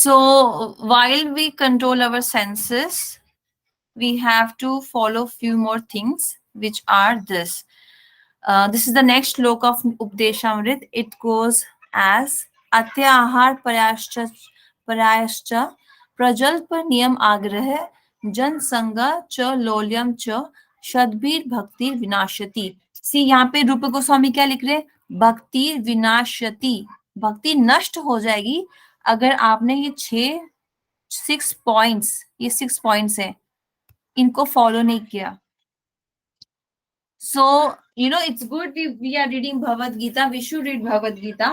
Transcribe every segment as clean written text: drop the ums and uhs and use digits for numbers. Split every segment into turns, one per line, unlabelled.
So while we control our senses, we have to follow few more things, which are this. This is the next shloka of Updeshamrit. It goes as Atyahar Parayascha Prajalpa Niyam Agrah Jan Sanga Cha Lolyam Cha Shadbir Bhakti Vinashati. सी यहाँ पे रूप गोस्वामी क्या लिख रहे हैं? भक्ति विनाशति, भक्ति नष्ट हो जाएगी अगर आपने ये 6 पॉइंट्स, ये 6 पॉइंट्स है, इनको फॉलो नहीं किया. So, it's good we are reading Bhagavad Gita. We should read Bhagavad Gita.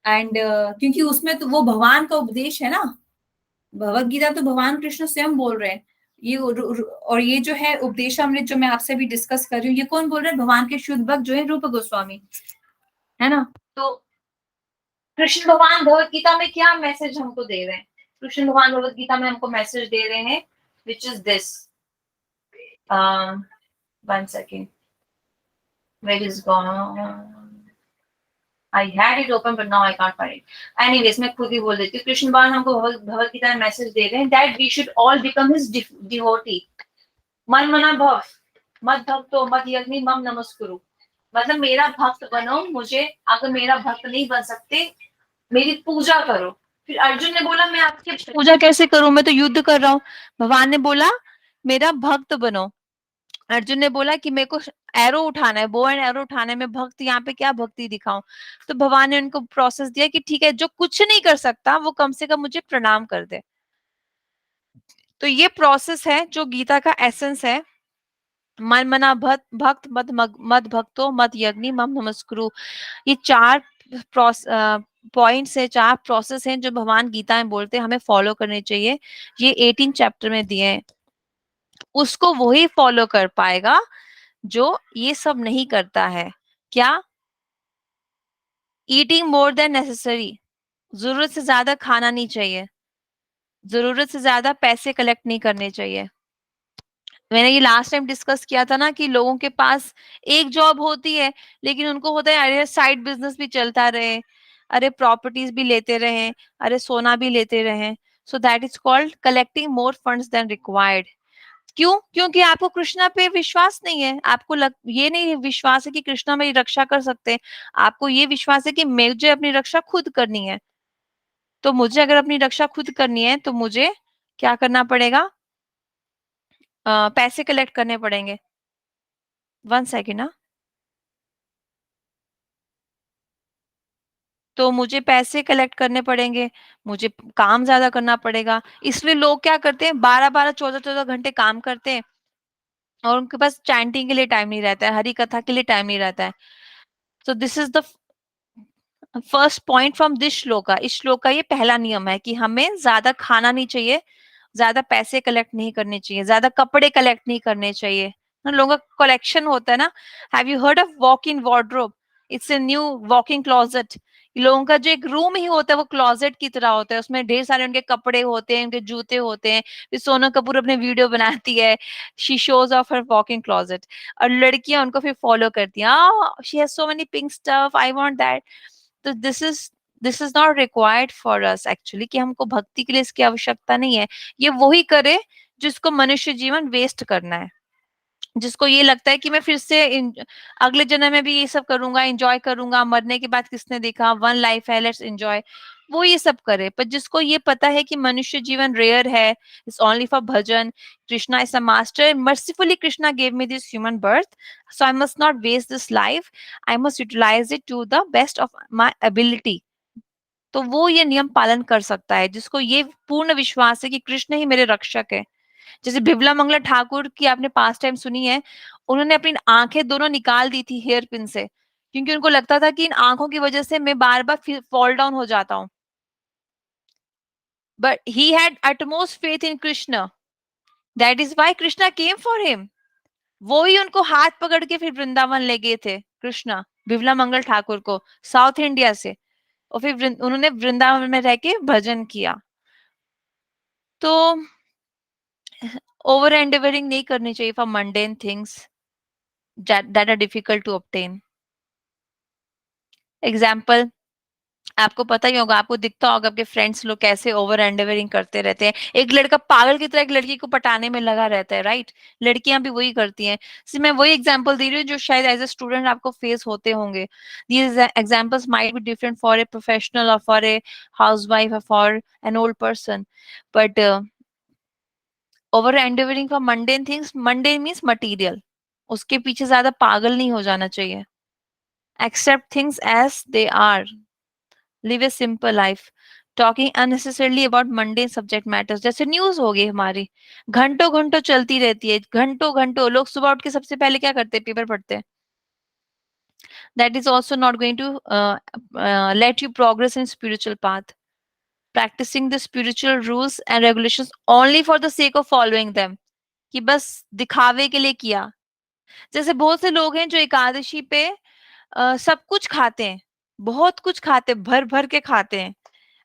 And क्योंकि उसमें तो वो भगवान का उपदेश है ना, भगवद गीता तो भगवान कृष्ण स्वयं बोल रहे हैं. ये और ये जो है उपदेशामृत जो मैं आपसे भी डिस्कस कर रही हूँ, ये कौन बोल रहे हैं? भगवान के शुद्ध भक्त जो है रूप गोस्वामी, है ना. तो कृष्ण भगवान भगवद गीता में क्या मैसेज हमको दे रहे हैं? कृष्ण भगवान भगवद गीता में हमको मैसेज दे रहे हैं, which is this. 1 second. Where is gone? I had it open, but now I can't find it. Anyways, मैं खुद ही बोल देती हूँ. कृष्ण भगवान हमको भगवद गीता में मैसेज दे रहे हैं that we should all become his devotee. मन मना भव मत भक्तो मत यज्ञ मम नमस्कुरु. मतलब मेरा भक्त बनो, मुझे अगर मेरा भक्त नहीं बन सकते, मेरी पूजा करो. फिर अर्जुन ने बोला मैं आपकी पूजा कैसे करूं, मैं तो युद्ध कर रहा हूँ. भगवान ने बोला मेरा भक्त बनो. अर्जुन ने बोला कि मेरे को एरो उठाना है, बो एंड एरो उठाना है, मैं भक्त यहाँ पे क्या भक्ति दिखाऊं. तो भगवान ने उनको प्रोसेस दिया कि ठीक है, जो कुछ नहीं कर सकता वो कम से कम मुझे प्रणाम कर दे. तो ये प्रोसेस है जो गीता का एसेंस है. मन मना भक्त मत भक्तो मत यज्ञ मम नमस्कुरु. ये 4 पॉइंट्स है, 4 प्रोसेस हैं जो भगवान गीता में बोलते हैं हमें फॉलो करने चाहिए. ये 18 चैप्टर में दिए हैं. उसको वही फॉलो कर पाएगा जो ये सब नहीं करता है. क्या? ईटिंग मोर देन नेसेसरी, जरूरत से ज्यादा खाना नहीं चाहिए, जरूरत से ज्यादा पैसे कलेक्ट नहीं करने चाहिए. मैंने ये लास्ट टाइम डिस्कस किया था ना कि लोगों के पास एक जॉब होती है, लेकिन उनको होता है अरे साइड बिजनेस भी चलता रहे, अरे प्रॉपर्टीज भी लेते रहे, अरे सोना भी लेते रहे. So that is called collecting more funds than required. क्यों? क्योंकि आपको कृष्णा पे विश्वास नहीं है. आपको ये नहीं विश्वास है कि कृष्णा मेरी रक्षा कर सकते हैं. आपको ये विश्वास है कि मुझे अपनी रक्षा खुद करनी है. तो मुझे अगर अपनी रक्षा खुद करनी है तो मुझे क्या करना पड़ेगा? पैसे कलेक्ट करने पड़ेंगे. 1 सेकेंड ना. तो मुझे पैसे कलेक्ट करने पड़ेंगे, मुझे काम ज्यादा करना पड़ेगा. इसलिए लोग क्या करते हैं, 12-12 14-14 घंटे काम करते हैं और उनके पास चैंटिंग के लिए टाइम नहीं रहता है, हरी कथा के लिए टाइम नहीं रहता है. So this is the first point from this shloka. इस श्लोक का ये पहला नियम है कि हमें ज्यादा खाना नहीं चाहिए, ज्यादा पैसे कलेक्ट नहीं करने चाहिए, ज्यादा कपड़े कलेक्ट नहीं करने चाहिए. लोगों का कलेक्शन होता है ना. Have you heard of walk in wardrobe? It's a new walking closet. लोगों का जो एक रूम ही होता है वो क्लोजेट की तरह होता है, उसमें ढेर सारे उनके कपड़े होते हैं, उनके जूते होते हैं. फिर सोनम कपूर अपने वीडियो बनाती है, she shows off her walking closet, और लड़कियां उनको फिर फॉलो करती हैं, she has so many pink stuff, I want that. तो this is not required for us actually, कि हमको भक्ति के लिए इसकी आवश्यकता नहीं है. ये वही करे जिसको मनुष्य जीवन वेस्ट करना है, जिसको ये लगता है कि मैं फिर से अगले जन्म में भी ये सब करूंगा, एंजॉय करूंगा, मरने के बाद किसने देखा, 1 लाइफ है, लेट्स एंजॉय, वो ये सब करे. पर जिसको ये पता है कि मनुष्य जीवन रेयर है, it's only for bhajan, Krishna is a master, mercifully Krishna gave me this human birth, so I must not waste this life, I must utilise it to the best of my ability. तो वो ये नियम पालन कर सकता है जिसको ये पूर्ण विश्वास है कि कृष्ण ही मेरे रक्षक है. जैसे बिमला मंगला ठाकुर की आपने पास टाइम सुनी है, उन्होंने अपनी आंखें दोनों निकाल दी थी हेयर पिन से, क्योंकि उनको लगता था कि इन आंखों की वजह से मैं बार बार फॉल डाउन हो जाता हूँ. But he had utmost faith in Krishna, that is why Krishna came for him. वो ही उनको हाथ पकड़ के फिर वृंदावन ले गए थे कृष्णा, बिमला मंगल ठाकुर को, साउथ इंडिया से. और फिर उन्होंने वृंदावन में रह के भजन किया. तो ओवर एंडेवरिंग नहीं करनी चाहिए for mundane things that are difficult to obtain. Example, आपको पता ही होगा, आपको दिखता होगा आपके फ्रेंड्स लोग कैसे ओवर एंडरवेयरिंग करते रहते हैं। एक लड़का पागल की तरह एक लड़की को पटाने में लगा रहता है, राइट? लड़कियाँ भी वही करती हैं। मैं वही एग्जांपल दे रही हूँ जो शायद एज़ अ स्टूडेंट आपको फेस होते होंगे। These examples might be different for a professional or for a housewife or for an old person. But over endeavoring for mundane things, mundane means material. उसके पीछे ज़्यादा पागल नहीं हो जाना चाहिए। Accept things as they are. Live a simple life. Talking unnecessarily about mundane subject matters. जैसे news हो गई हमारी, घंटों-घंटों चलती रहती है, घंटों-घंटों लोग सुबह उठ के सबसे पहले क्या करते हैं? पेपर पढ़ते हैं। That is also not going to let you progress in spiritual path. Practicing the spiritual rules and regulations only for the sake of following them. कि बस दिखावे के लिए किया। जैसे बहुत से लोग हैं जो एकादशी पे सब कुछ खाते हैं, बहुत कुछ खाते हैं, भर-भर के खाते हैं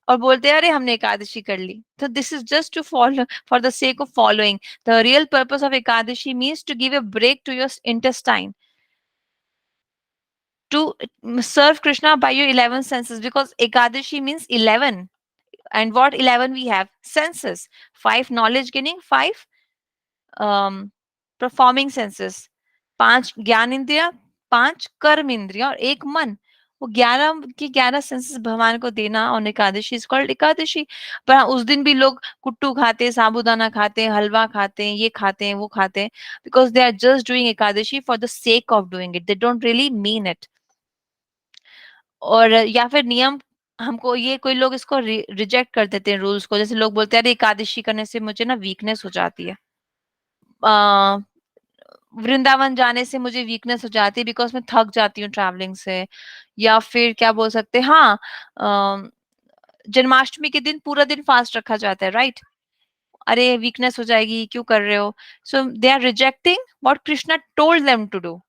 और बोलते हैं अरे हमने एकादशी कर ली। तो this is just to follow for the sake of following. The real purpose of Ekadashi means to give a break to your intestine, to serve Krishna by your 11 senses, because Ekadashi means 11. And what 11 we have? Senses. 5 knowledge gaining, 5 um, performing senses, 5 ज्ञान इंद्रिया, 5 कर्म इंद्रिया और 1 मन। वो 11 की 11 senses भगवान को देना on Ekadashi is called Ekadashi. पर हाँ, उस दिन भी लोग कुट्टू खाते हैं, साबूदाना खाते हैं, हलवा खाते हैं, ये खाते हैं, वो खाते हैं, because they are just doing Ekadashi for the sake of doing it, they don't really mean it. और या फिर नियम, हमको ये कोई लोग इसको रिजेक्ट कर देते हैं रूल्स को। जैसे लोग बोलते हैं अरे एकादशी करने से मुझे ना वीकनेस हो जाती है, अ, वृंदावन जाने से मुझे वीकनेस हो जाती है बिकॉज मैं थक जाती हूँ ट्रैवलिंग से। या फिर क्या बोल सकते हैं, हाँ, जन्माष्टमी के दिन पूरा दिन फास्ट रखा जाता है, राइट? अरे वीकनेस हो जाएगी, क्यों कर रहे हो? So they are rejecting what Krishna told them to do,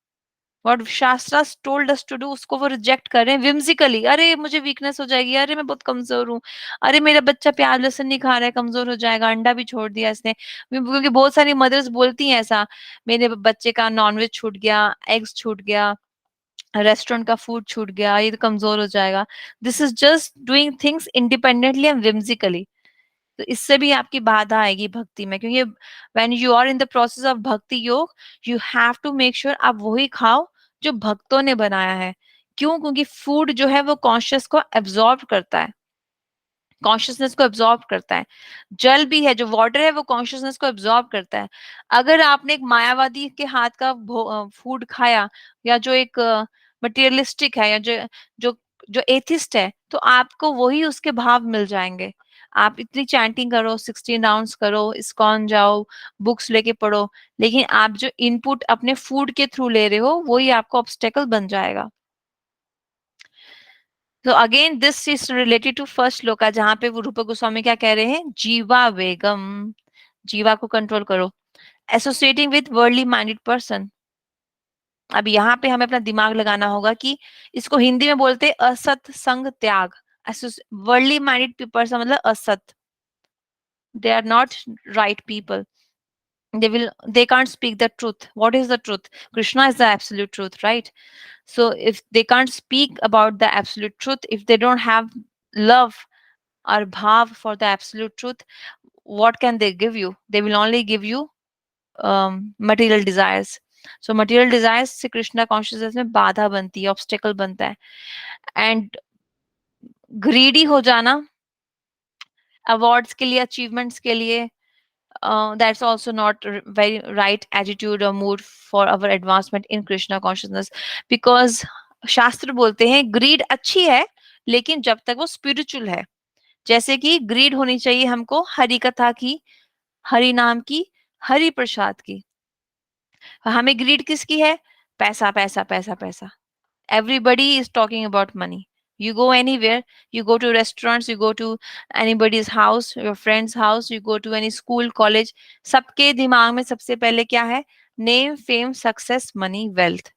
what shastras told us to do, उसको वो रिजेक्ट कर रहे हैं whimsically। अरे मुझे वीकनेस हो जाएगी, अरे मैं बहुत कमजोर हूँ, अरे मेरा बच्चा प्याज लहसुन नहीं खा रहा है, कमजोर हो जाएगा, अंडा भी छोड़ दिया इसने। क्योंकि बहुत सारी मदर्स बोलती हैं ऐसा, मेरे बच्चे का नॉनवेज छूट गया, एग्स छूट गया, रेस्टोरेंट का फूड छूट गया, ये तो कमजोर हो जाएगा। This is just doing things independently and whimsically। तो इससे भी आपकी बाधा आएगी भक्ति में, क्योंकि when you are in the process of bhakti yoga, you have to make sure आप वही खाओ जो भक्तों ने बनाया है। क्यों? क्योंकि फूड जो है वो कॉन्शियस को एब्जॉर्ब करता है, कॉन्शियसनेस को एब्जॉर्ब करता है। जल भी है, जो वाटर है वो कॉन्शियसनेस को एब्जॉर्ब करता है। अगर आपने एक मायावादी के हाथ का फूड खाया, या जो एक मटेरियलिस्टिक है, या जो जो एथिस्ट है, तो आपको वही उसके भाव मिल जाएंगे। आप इतनी चैंटिंग करो, 16 राउंड्स करो, इस्कॉन जाओ, बुक्स लेके पढ़ो, लेकिन आप जो इनपुट अपने फूड के थ्रू ले रहे हो वही आपको ऑब्स्टेकल बन जाएगा। तो again this is related to first shloka, जहां पे वो रूप गोस्वामी क्या कह रहे हैं? जीवा वेगम, जीवा को कंट्रोल करो। Associating with worldly minded person. अब यहाँ पे हमें अपना दिमाग लगाना होगा कि इसको हिंदी में बोलते हैं असत संग त्याग। वर्ल्डली माइंडेड पर्सन मतलब असत, they are not right people, they can't speak the truth. What is the truth? Krishna is the absolute truth, right? So if they can't speak about the absolute truth, if they don't have love or bhav for the absolute truth, what can they give you? They will only give you material desires. So material desires से Krishna consciousness में बाधा बनती है, obstacle बनता है। And greedy हो जाना awards के लिए, अचीवमेंट्स के लिए, that's also not very right attitude or mood for our advancement in Krishna consciousness, because शास्त्र बोलते हैं ग्रीड अच्छी है लेकिन जब तक वो स्पिरिचुअल है। जैसे कि ग्रीड होनी चाहिए हमको हरि कथा की, हरि नाम की, हरि प्रसाद की। हमें ग्रीड किसकी है? पैसा पैसा पैसा पैसा। Everybody is talking about money. You go anywhere, you go to restaurants, you go to anybody's house, your friend's house, you go to any school, college, सबके दिमाग में सबसे पहले क्या है? Name, fame, success, money, wealth.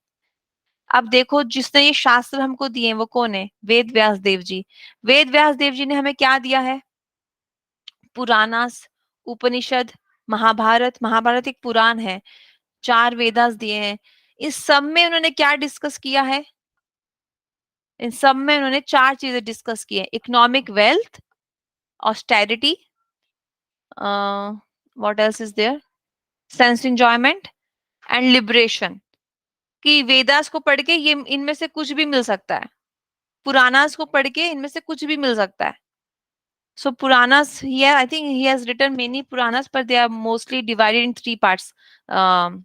अब देखो जिसने ये शास्त्र हमको दिए हैं वो कौन है? वेद व्यास देव जी। वेद व्यास देव जी ने हमें क्या दिया है? पुराणास, उपनिषद, महाभारत। महाभारत एक पुराण है, 4 वेदास दिए हैं। इस सब में उन्होंने क्या डिस्कस किया है? इन सब में उन्होंने 4 चीजें डिस्कस की है, economic wealth, austerity, what else is there, sense enjoyment and liberation. कि वेदास को पढ़ के ये इनमें से कुछ भी मिल सकता है, पुराणास को पढ़ के इनमें से कुछ भी मिल सकता है। So Puranas, yeah, I think he has written many Puranas, but they are mostly divided in 3 parts. Um,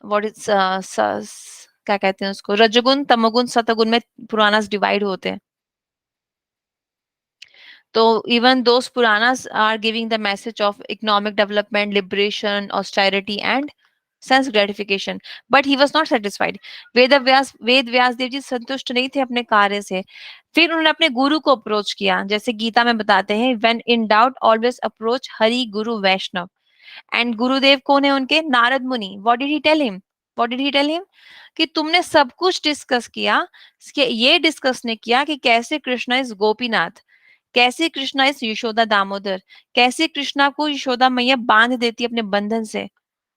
what is क्या कहते हैं उसको, रजोगुण, तमोगुण, सतोगुण में पुराणास डिवाइड होते हैं। तो even those Puranas are giving the message of economic development, liberation, austerity, and sense gratification. But he was not satisfied. Ved Vyas Dev ji संतुष्ट नहीं थे अपने कार्य से। फिर उन्होंने अपने गुरु को अप्रोच किया, जैसे गीता में बताते हैं, when in doubt always approach Hari Guru Vaishnav. And गुरुदेव कौन है उनके, Narad Muni. What did he tell him, what did he tell him, कि तुमने सब कुछ डिस्कस किया, ये डिस्कस ने किया कि कैसे कृष्णा इज गोपीनाथ, कैसे कृष्णा इस यशोदा दामोदर, कैसे कृष्णा को यशोदा मैया बांध देती है अपने बंधन से,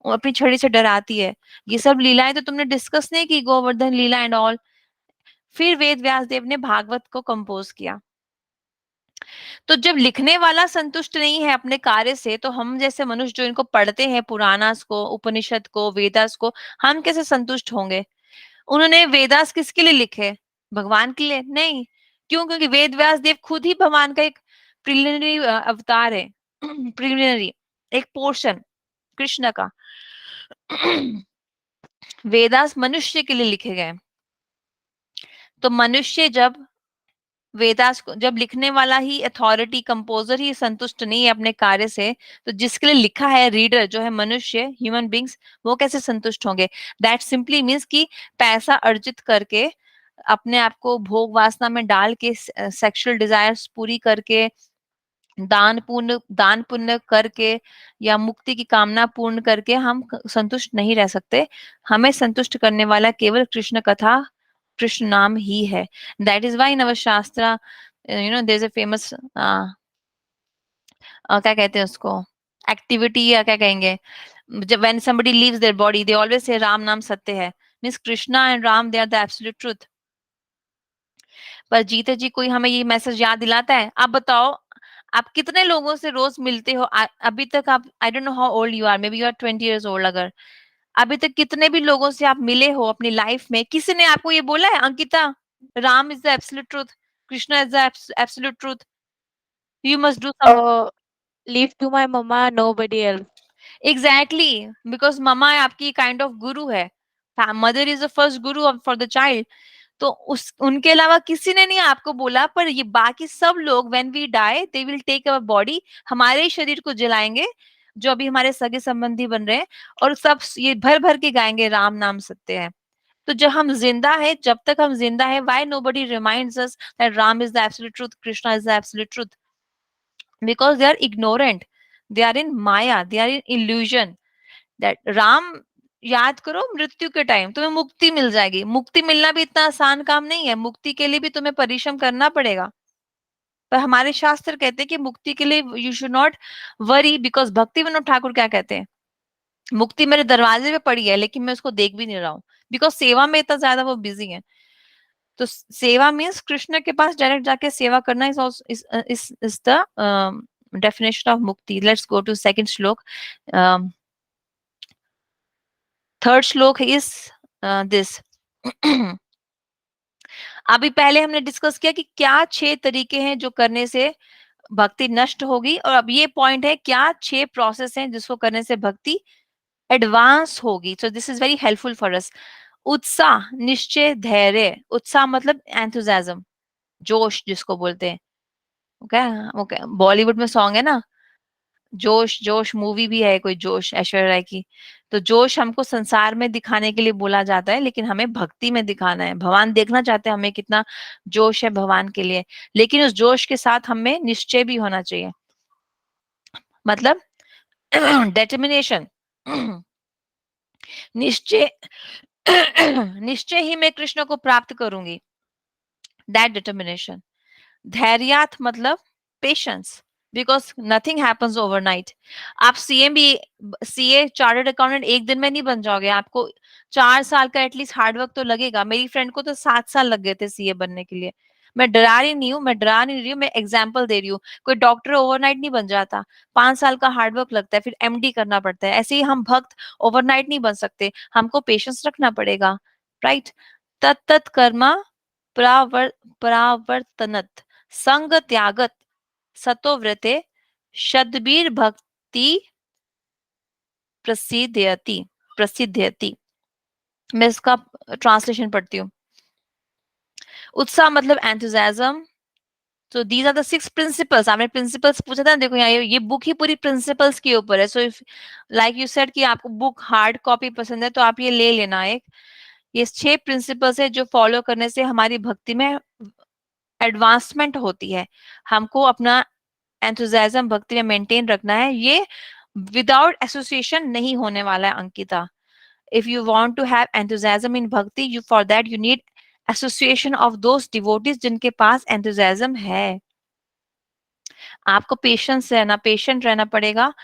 और अपनी छड़ी से डराती है। ये सब लीलाएं तो तुमने डिस्कस नहीं की, गोवर्धन लीला एंड ऑल। फिर वेद व्यास देव ने भागवत को कंपोज किया। तो जब लिखने वाला संतुष्ट नहीं है अपने कार्य से, तो हम जैसे मनुष्य जो इनको पढ़ते हैं, पुराणास को, उपनिषद को, वेदास को, हम कैसे संतुष्ट होंगे। उन्होंने वेदास किसके लिए लिखे, भगवान के लिए नहीं। क्यों, क्योंकि वेद व्यास देव खुद ही भगवान का एक प्रिलिमिनरी अवतार है, प्रिलिमिनरी एक पोर्शन कृष्ण का। वेदास मनुष्य के लिए लिखे गए। तो मनुष्य जब वेदास को, जब लिखने वाला ही अथॉरिटी, कंपोजर ही संतुष्ट नहीं है अपने कार्य से, तो जिसके लिए लिखा है, रीडर जो है मनुष्य, ह्यूमन बींग्स, वो कैसे संतुष्ट होंगे। दैट सिंपली मीन्स कि पैसा अर्जित करके, अपने आप को भोग वासना में डाल के, सेक्सुअल डिजायर्स पूरी करके, दान पुण्य करके, या मुक्ति की कामना पूर्ण करके हम संतुष्ट नहीं रह सकते। हमें संतुष्ट करने वाला केवल कृष्ण कथा, कृष्ण नाम ही है। दैट इज वाई इन अवर शास्त्र, देयर इज अ फेमस, क्या कहते हैं उसको, एक्टिविटी, या क्या कहेंगे, जब when somebody leaves their body, they always say Ram नाम सत्य है। Means Krishna and Ram, they are the absolute truth. पर जीते जी कोई हमें ये मैसेज याद दिलाता है। आप बताओ, आप कितने लोगों से रोज मिलते हो, अभी तक आप, I don't know how old you are, maybe you are 20 years old, अगर अभी तक कितने भी लोगों से आप मिले हो अपनी लाइफ में, किसी ने आपको ये बोला है, Ankita, Ram is the absolute truth, Krishna is the absolute truth, you must do some.
Leave to my mama, nobody else.
Exactly, because mama आपकी काइंड ऑफ गुरु है, mother is the first guru for the child. तो उस उनके अलावा किसी ने नहीं आपको बोला। पर ये बाकी सब लोग, when we die they will take our body, हमारे शरीर को जलाएंगे, जो अभी हमारे सगे संबंधी बन रहे हैं, और सब ये भर भर के गाएंगे राम नाम सत्य है। तो जब हम जिंदा है, जब तक हम जिंदा है, why nobody reminds us that Ram is the absolute truth, Krishna is the absolute truth, because they are ignorant, they are in maya, they are in illusion. That Ram याद करो, मृत्यु के टाइम तुम्हें मुक्ति मिल जाएगी। मुक्ति मिलना भी इतना आसान काम नहीं है, मुक्ति के लिए भी तुम्हें परिश्रम करना पड़ेगा। पर हमारे शास्त्र कहते हैं कि मुक्ति के लिए you should not worry, because भक्ति विनोद ठाकुर क्या कहते हैं, मुक्ति मेरे दरवाजे पे पड़ी है, लेकिन मैं उसको देख भी नहीं रहा हूँ, बिकॉज सेवा में इतना ज्यादा वो बिजी है। तो सेवा मीन्स कृष्ण के पास डायरेक्ट जाके सेवा करना, इज द डेफिनेशन ऑफ मुक्ति। लेट्स गो टू सेकंड श्लोक। थर्ड श्लोक इज दिस। अभी पहले हमने डिस्कस किया कि क्या 6 तरीके हैं जो करने से भक्ति नष्ट होगी, और अब ये पॉइंट है क्या 6 प्रोसेस हैं जिसको करने से भक्ति एडवांस होगी। So this is very helpful for us. उत्साह, निश्चय, धैर्य। उत्साह मतलब एंथुजियाज्म, जोश जिसको बोलते हैं। ओके, ओके, बॉलीवुड में सॉन्ग है ना, जोश जोश, मूवी भी है कोई जोश, ऐश्वर्या राय की। तो जोश हमको संसार में दिखाने के लिए बोला जाता है, लेकिन हमें भक्ति में दिखाना है। भगवान देखना चाहते हैं हमें कितना जोश है भगवान के लिए, लेकिन उस जोश के साथ हमें निश्चय भी होना चाहिए, मतलब डेटर्मिनेशन। निश्चय, निश्चय ही मैं कृष्ण को प्राप्त करूंगी, दैट डिटर्मिनेशन। धैर्यार्थ मतलब patience, because nothing happens overnight. आप सीए चार्टर्ड अकाउंटेंट एक दिन में नहीं बन जाओगे, आपको 4 साल का एटलीस्ट हार्डवर्क तो लगेगा। मेरी फ्रेंड को तो 7 साल लग गए थे सीए बनने के लिए। मैं डरा रही नहीं हूँ, मैं डरा नहीं रही हूँ, मैं एग्जाम्पल दे रही हूँ। कोई डॉक्टर ओवरनाइट नहीं बन जाता, 5 साल का हार्डवर्क लगता है, फिर एमडी करना पड़ता है। ऐसे ही हम भक्त ओवरनाइट नहीं बन सकते, हमको पेशेंस रखना पड़ेगा, राइट। तत्त कर्मा परावर्तनत संग त्यागत सतोव्रते शतबीर भक्ति प्रसिद्ध्यति प्रसिद्ध्यति। मैं इसका ट्रांसलेशन पढ़ती हूँ। उत्साह मतलब एंथुजियाज्म। तो दीज आर द 6 प्रिंसिपल्स। आपने प्रिंसिपल्स पूछा था ना, देखो यहाँ ये बुक ही पूरी प्रिंसिपल्स के ऊपर है। So if like you said कि आपको बुक हार्ड कॉपी पसंद है तो आप ये ले लेना एक। ये 6 प्रिंसिपल्स है जो फॉलो करने से हमारी भक्ति में एडवांसमेंट होती है। हमको अपना एंथुजियाज्म भक्ति में मेंटेन रखना है। ये विदाउट एसोसिएशन नहीं होने वाला है Ankita. If you want to have enthusiasm in bhakti, you for that you need association of those devotees जिनके पास एंथुजियाज्म है। आपको पेशेंट रहना पड़ेगा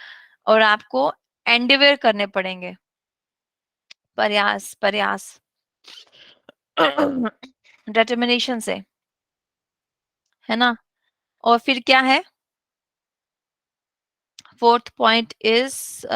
और आपको एंडेवर करने पड़ेंगे, प्रयास प्रयास डिटर्मिनेशन से, है ना। और फिर क्या है, फोर्थ पॉइंट इज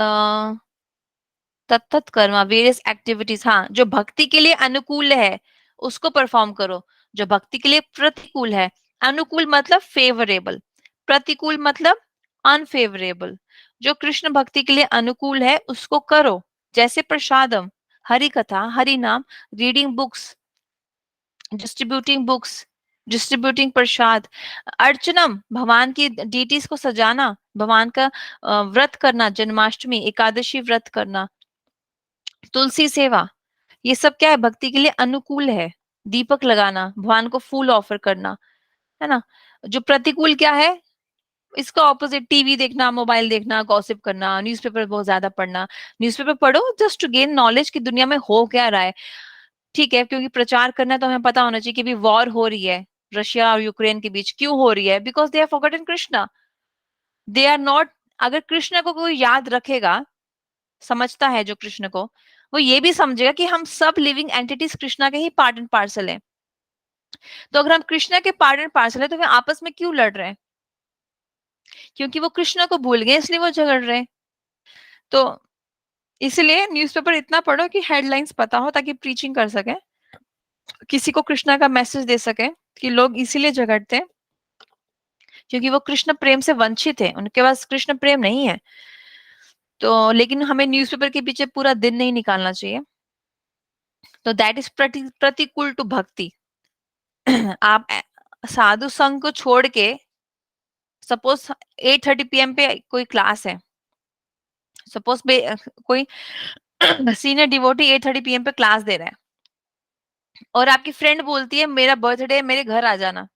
तत्त कर्मा वेरियस एक्टिविटीज। हाँ, जो भक्ति के लिए अनुकूल है उसको परफॉर्म करो, जो भक्ति के लिए प्रतिकूल है। अनुकूल मतलब फेवरेबल, प्रतिकूल मतलब अनफेवरेबल। जो कृष्ण भक्ति के लिए अनुकूल है उसको करो, जैसे प्रसादम, हरि कथा, हरि नाम, रीडिंग बुक्स, डिस्ट्रीब्यूटिंग प्रसाद, अर्चनम भगवान की डीटीज को सजाना, भगवान का व्रत करना, जन्माष्टमी एकादशी व्रत करना, तुलसी सेवा, ये सब क्या है, भक्ति के लिए अनुकूल है। दीपक लगाना, भगवान को फूल ऑफर करना, है ना। जो प्रतिकूल क्या है, इसका ऑपोजिट, टीवी देखना, मोबाइल देखना, गॉसिप करना, न्यूज़पेपर बहुत ज्यादा पढ़ना। न्यूज़पेपर पढ़ो जस्ट टू गेन नॉलेज कि दुनिया में हो क्या रहा है, ठीक है, क्योंकि प्रचार करना है तो हमें पता होना चाहिए कि भी वॉर हो रही है रशिया और यूक्रेन के बीच, क्यों हो रही है, because they are forgotten Krishna, they are not. अगर कृष्ण को कोई याद रखेगा, समझता है जो कृष्ण को, वो ये भी समझेगा कि हम सब लिविंग एंटिटीज कृष्णा के ही पार्ट एंड पार्सल हैं। तो अगर हम कृष्णा के पार्ट एंड पार्सल है तो वे आपस में क्यों लड़ रहे हैं, क्योंकि वो कृष्णा को भूल गए इसलिए वो झगड़ रहे हैं। तो इसलिए न्यूज़पेपर इतना पढ़ो कि हेडलाइंस पता हो, ताकि प्रीचिंग कर सके, किसी को कृष्णा का मैसेज दे सके। कि लोग इसीलिए झगड़ते हैं क्योंकि वो कृष्ण प्रेम से वंचित है, उनके पास कृष्ण प्रेम नहीं है। तो लेकिन हमें न्यूज़पेपर के पीछे पूरा दिन नहीं निकालना चाहिए। तो दैट इज प्रतिकूल टू भक्ति। आप साधु संघ को छोड़ के, सपोज 8:30 PM पे कोई क्लास है, सपोज कोई सीनियर डिवोटी 8:30 PM पे क्लास दे रहा है और आपकी फ्रेंड बोलती है मेरा बर्थडे है, मेरे घर आ जाना,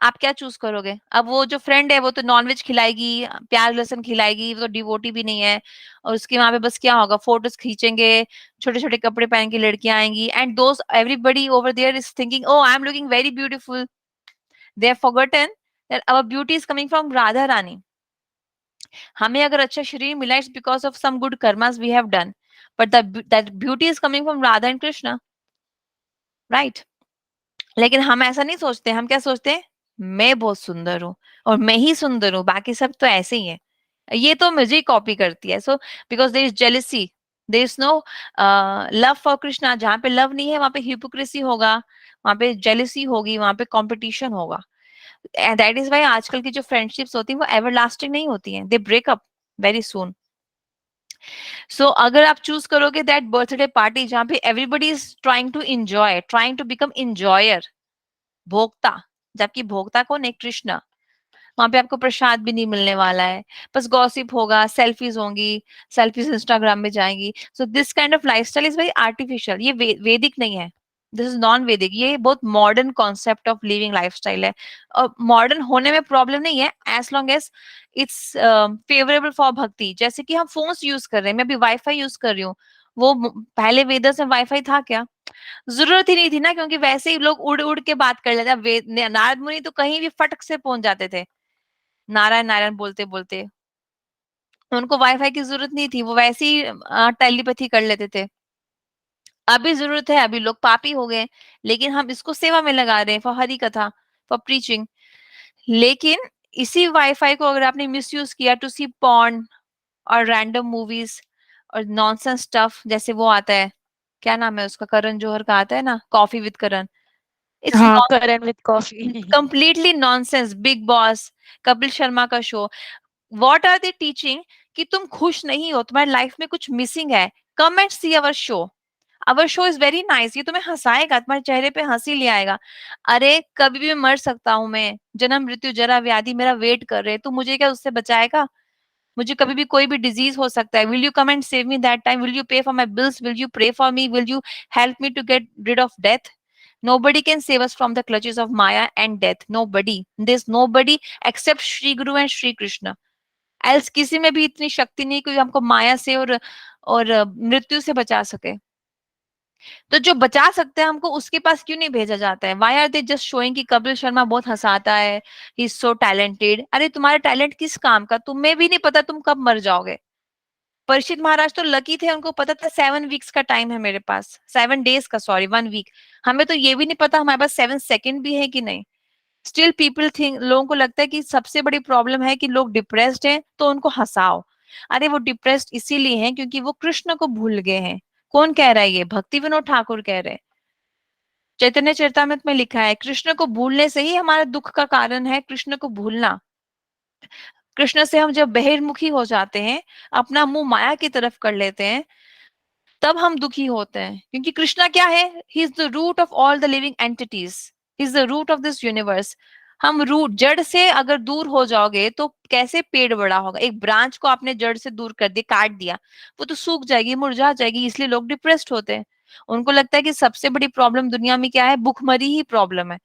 आप क्या चूज करोगे? अब वो जो फ्रेंड है वो तो नॉनवेज खिलाएगी, प्याज लहसुन खिलाएगी, वो तो डिवोटी भी नहीं है, और उसके वहां पे बस क्या होगा, फोटोज खींचेंगे, छोटे छोटे कपड़े पहन के लड़कियां आएंगी, and those everybody over there is thinking oh I am looking very beautiful. They have forgotten that our beauty is coming from Radha Rani. हमें अगर अच्छा शरीर मिला, it's because of some good karmas we have done, but that beauty is coming from Radha and Krishna, right. लेकिन हम ऐसा नहीं सोचते, हम क्या सोचते हैं, मैं बहुत सुंदर हूँ और मैं ही सुंदर हूँ, बाकी सब तो ऐसे ही है, ये तो मुझे ही कॉपी करती है। So because there is jealousy, there is no love for Krishna. जहाँ पे लव नहीं है वहां पे हिपोक्रेसी होगा, वहां पे जेलिसी होगी, वहां पे कंपटीशन होगा। दैट इज वाई आजकल की जो फ्रेंडशिप्स होती हैं वो एवर लास्टिंग नहीं होती हैं, they break up very soon. So अगर आप चूज करोगे दैट बर्थडे पार्टी जहाँ पे everybody is trying to enjoy, trying to become enjoyer, भोक्ता, जबकि भोक्ता कौन है, कृष्णा, वहां पे आपको प्रसाद भी नहीं मिलने वाला है, बस गॉसिप होगा, सेल्फीज होंगी, सेल्फीज इंस्टाग्राम में जाएंगी। So this kind of lifestyle is very artificial, ये वैदिक नहीं है, दिस इज नॉन वैदिक, ये बहुत modern concept of living lifestyle है। और मॉडर्न होने में प्रॉब्लम नहीं है as long as it's favourable for bhakti. जैसे कि हम फोन्स यूज कर रहे हैं, मैं अभी वाईफाई यूज कर रही हूँ, वो पहले वेदर्स में वाईफाई था क्या? जरूरत ही नहीं थी ना, क्योंकि वैसे ही लोग उड़ उड़ के बात कर लेते हैं। नारद मुनि तो कहीं भी फटक से पहुंच जाते थे, नारायण नारायण बोलते बोलते। उनको वाईफाई की जरूरत नहीं थी, वो वैसे ही टेलीपैथी कर लेते थे। अभी जरूरत है, अभी लोग पापी हो गए, लेकिन हम इसको सेवा में लगा रहे हैं, फॉर हरि कथा, फॉर प्रीचिंग। लेकिन इसी वाईफाई को अगर आपने मिसयूज किया टू सी पॉर्न और रैंडम मूवीज और नॉनसेंस स्टफ, जैसे वो आता है, क्या नाम है उसका, करण जौहर का आता है ना, कॉफी विद करण। इट्स
हाँ, Karan with coffee.
Completely nonsense. Bigg Boss, Kapil Sharma का show, what are they teaching? कि तुम खुश नहीं हो, तुम्हारी लाइफ में कुछ मिसिंग है, come and see our show. Our show is very nice, ये तुम्हें हंसाएगा, तुम्हारे चेहरे पे हंसी ले आएगा। अरे कभी भी मर सकता हूं मैं, जन्म मृत्यु जरा व्याधि मेरा वेट कर रहे, तो मुझे क्या उससे बचाएगा? मुझे कभी भी कोई भी डिजीज हो सकता है। Will you come and save me that time? Will you pay for my bills? Will you pray for me? Will you help me to get rid of death? Nobody can save us from the clutches of Maya and death. Nobody. There's nobody except Shri Guru and Shri Krishna. Else किसी में भी इतनी शक्ति नहीं कि हमको माया से और मृत्यु से बचा सके। तो जो बचा सकते हैं हमको, उसके पास क्यों नहीं भेजा जाता है? Why are they just showing कि कपिल शर्मा बहुत हंसाता है, ही इज सो टैलेंटेड। अरे तुम्हारा टैलेंट किस काम का? तुम्हें भी नहीं पता तुम कब मर जाओगे। परीक्षित महाराज तो लकी थे, उनको पता था 7 वीक्स का टाइम है मेरे पास, 7 डेज का, सॉरी 1 वीक। हमें तो ये भी नहीं पता हमारे पास 7 सेकेंड भी है कि नहीं। स्टिल पीपल थिंक, लोगों को लगता है कि सबसे बड़ी प्रॉब्लम है कि लोग डिप्रेस्ड हैं तो उनको हंसाओ। अरे वो डिप्रेस्ड इसीलिए हैं क्योंकि वो कृष्ण को भूल गए हैं। कौन कह रहा है? ये भक्ति विनोद ठाकुर कह रहे हैं। चैतन्य चरितमृत में लिखा है, कृष्ण को भूलने से ही हमारा दुख का कारण है, कृष्ण को भूलना। कृष्ण से हम जब बहिर्मुखी हो जाते हैं, अपना मुंह माया की तरफ कर लेते हैं, तब हम दुखी होते हैं। क्योंकि कृष्णा क्या है? He is the root of all the living entities, he is the root of this universe. हम रूट, जड़ से अगर दूर हो जाओगे तो कैसे पेड़ बड़ा होगा? एक ब्रांच को आपने जड़ से दूर कर दिया, काट दिया, वो तो सूख जाएगी, मुरझा जाएगी। इसलिए लोग डिप्रेस्ड होते हैं। उनको लगता है कि सबसे बड़ी प्रॉब्लम दुनिया में क्या है? भुखमरी ही प्रॉब्लम है।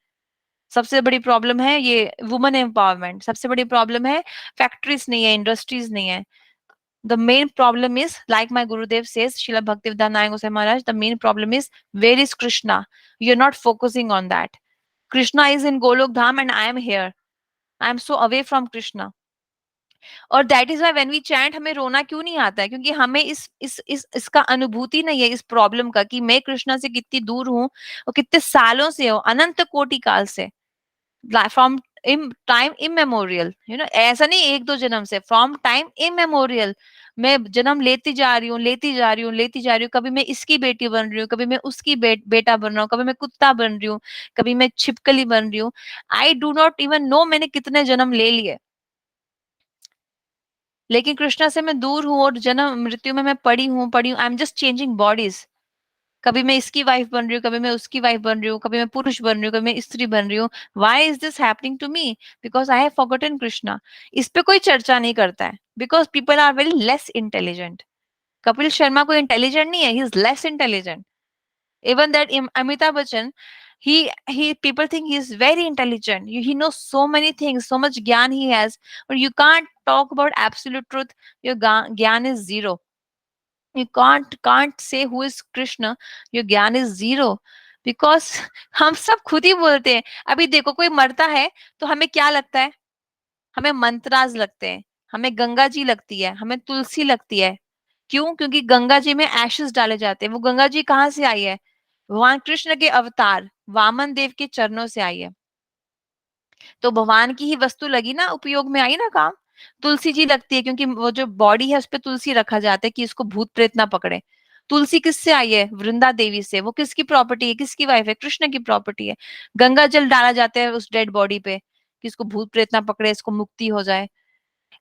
सबसे बड़ी प्रॉब्लम है ये वुमेन एम्पावरमेंट, सबसे बड़ी प्रॉब्लम है फैक्ट्रीज नहीं है, इंडस्ट्रीज नहीं है। The main problem is, like my Gurudev says, Srila Bhaktivedanta Goswami Maharaj, the main problem is, where is Krishna? You're not focusing on that. Krishna is in Golok Dham and I am here. I am so away from Krishna. और that is why when we chant, हमें रोना क्यों नहीं आता है? क्योंकि हमें इसका अनुभूति नहीं है, इस प्रॉब्लम का, कि मैं कृष्णा से कितनी दूर हूँ और कितने सालों से हूँ, अनंत कोटि काल से, फ्रॉम टाइम इमेमोरियल, ऐसा नहीं एक दो जन्म से, फ्रॉम टाइम इमेमोरियल। मैं जन्म लेती जा रही हूँ, लेती जा रही हूँ, लेती जा रही हूँ। कभी मैं इसकी बेटी बन रही हूँ, कभी मैं उसकी बेटा बन रहा हूँ, कभी मैं कुत्ता बन रही हूँ, कभी मैं छिपकली बन रही हूँ। I do not even know मैंने कितने जन्म ले लिए। लेकिन कृष्णा से मैं दूर हूँ और जन्म मृत्यु में मैं पड़ी हूँ। I am just changing bodies. कभी मैं इसकी वाइफ बन रही हूँ, कभी मैं उसकी वाइफ बन रही हूँ, कभी मैं पुरुष बन रही हूँ, कभी मैं स्त्री बन रही हूँ। Why is this happening to me? Because I have forgotten Krishna. इस पे कोई चर्चा नहीं करता है, because people are very less intelligent. Kapil Sharma कोई इंटेलिजेंट नहीं है, he is less intelligent. Even that Amitabh Bachchan, he people think he is very intelligent. He knows so many things, so much gyan he has, but you can't talk about absolute truth. Your gyan is zero. You can't say who is Krishna. Your gyan is zero. Because हम सब खुद ही बोलते हैं। अभी देखो, कोई मरता है तो हमें क्या लगता है? हमें मंत्राज लगते हैं, हमें गंगा जी लगती है, हमें तुलसी लगती है। क्यों? क्योंकि गंगा जी में एशेस डाले जाते हैं। वो गंगा जी कहाँ से आई है? भगवान कृष्ण के अवतार वामन देव के चरणों से आई है। तो भगवान की ही वस्तु लगी ना, उपयोग में आई ना काम। तुलसी जी लगती है क्योंकि वो जो बॉडी है उस पे तुलसी रखा जाता है कि इसको भूत प्रेत ना पकड़े। तुलसी किससे आई है? वृंदा देवी से। वो किसकी प्रॉपर्टी है? किसकी वाइफ है? कृष्ण की प्रॉपर्टी है। गंगा जल डाला जाता है उस डेड बॉडी पे कि इसको भूत प्रेत ना पकड़े, इसको मुक्ति हो जाए।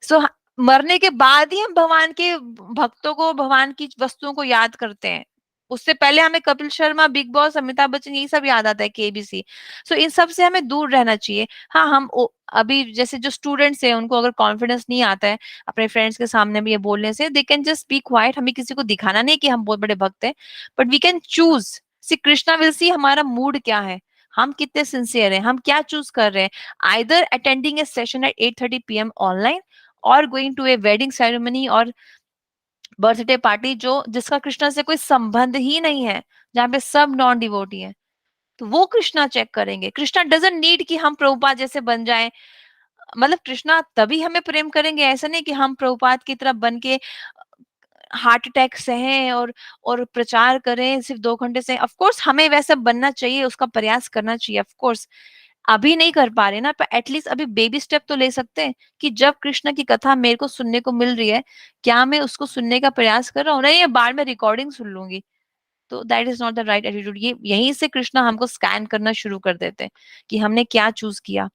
सो मरने के बाद ही हम भगवान के भक्तों को, भगवान की वस्तुओं को याद करते हैं। उससे पहले हमें कपिल शर्मा, बिग बॉस, अमिताभ बच्चन, यही सब याद आता है, केबीसी। सो इन सब से हमें दूर रहना चाहिए। हाँ, अभी जैसे जो स्टूडेंट्स हैं उनको अगर कॉन्फिडेंस नहीं आता है अपने फ्रेंड्स के सामने भी ये बोलने से, they can just be quite. हमें किसी को दिखाना नहीं कि हम बहुत बड़े भक्त हैं, but we can choose. See Krishna will see हमारा मूड क्या है, हम कितने सिंसियर हैं, हम क्या चूज कर रहे हैं। Either attending a session at 8:30 PM online, और going to a wedding ceremony और बर्थडे पार्टी जो जिसका कृष्णा से कोई संबंध ही नहीं है, जहाँ पे सब नॉन डिवोटी है। तो वो कृष्णा चेक करेंगे। कृष्णा डजंट नीड कि हम प्रभुपाद जैसे बन जाएं, मतलब कृष्णा तभी हमें प्रेम करेंगे, ऐसा नहीं कि हम प्रभुपाद की तरह बन के हार्ट अटैक सहें और प्रचार करें सिर्फ 2 घंटे से। ऑफ कोर्स हमें वैसा बनना चाहिए, उसका प्रयास करना चाहिए ऑफ कोर्स। अभी नहीं कर पा रहे ना, पर एटलीस्ट अभी बेबी स्टेप तो ले सकते हैं कि जब कृष्ण की कथा मेरे को सुनने को मिल रही है, क्या मैं उसको सुनने का प्रयास कर रहा हूँ? नहीं, बाद में रिकॉर्डिंग सुन लूंगी। तो that is not the right attitude. ये यहीं से कृष्णा हमको स्कैन करना शुरू कर देते हैं कि हमने क्या चूज किया।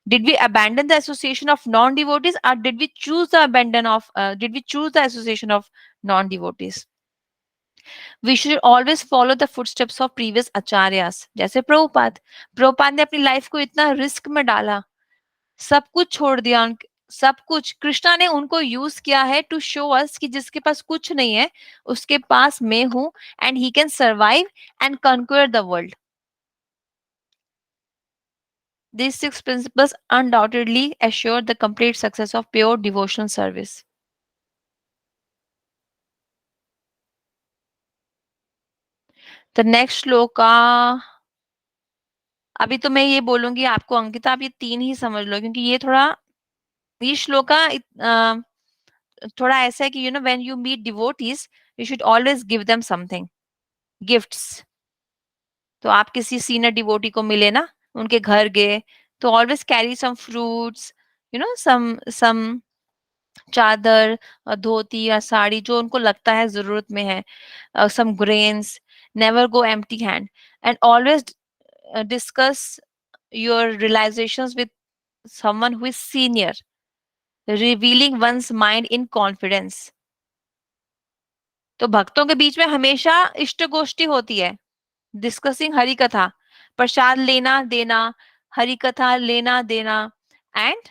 Did we abandon the association of non-devotees, or did we choose the association of non-devotees? We should always follow the footsteps of previous acharyas. जैसे प्रभुपाद ने अपनी लाइफ को इतना रिस्क में डाला, सब कुछ छोड़ दिया, सब कुछ कृष्णा ने उनको यूज किया है टू शो अस कि जिसके पास कुछ नहीं है उसके पास मैं हूं, and he can survive and conquer the world. These 6 principles undoubtedly assure the complete success of pure devotional service. The next shloka, अभी तो मैं ये बोलूंगी आपको अंकिता, आप ये 3 ही समझ लो, क्योंकि ये थोड़ा, ये श्लोका थोड़ा ऐसा है कि when you meet devotees you should always give them something, gifts. तो आप किसी सीनियर डिवोटी को मिले ना, उनके घर गए, तो ऑलवेज कैरी सम फ्रूट्स, सम चादर, धोती या साड़ी जो उनको लगता है जरूरत में है, some grains. Never go empty hand, and always discuss your realizations with someone who is senior, revealing one's mind in confidence. तो भक्तों के बीच में हमेशा इष्ट गोष्ठी होती है, डिस्कसिंग हरि कथा, प्रसाद लेना देना, हरि कथा लेना देना, एंड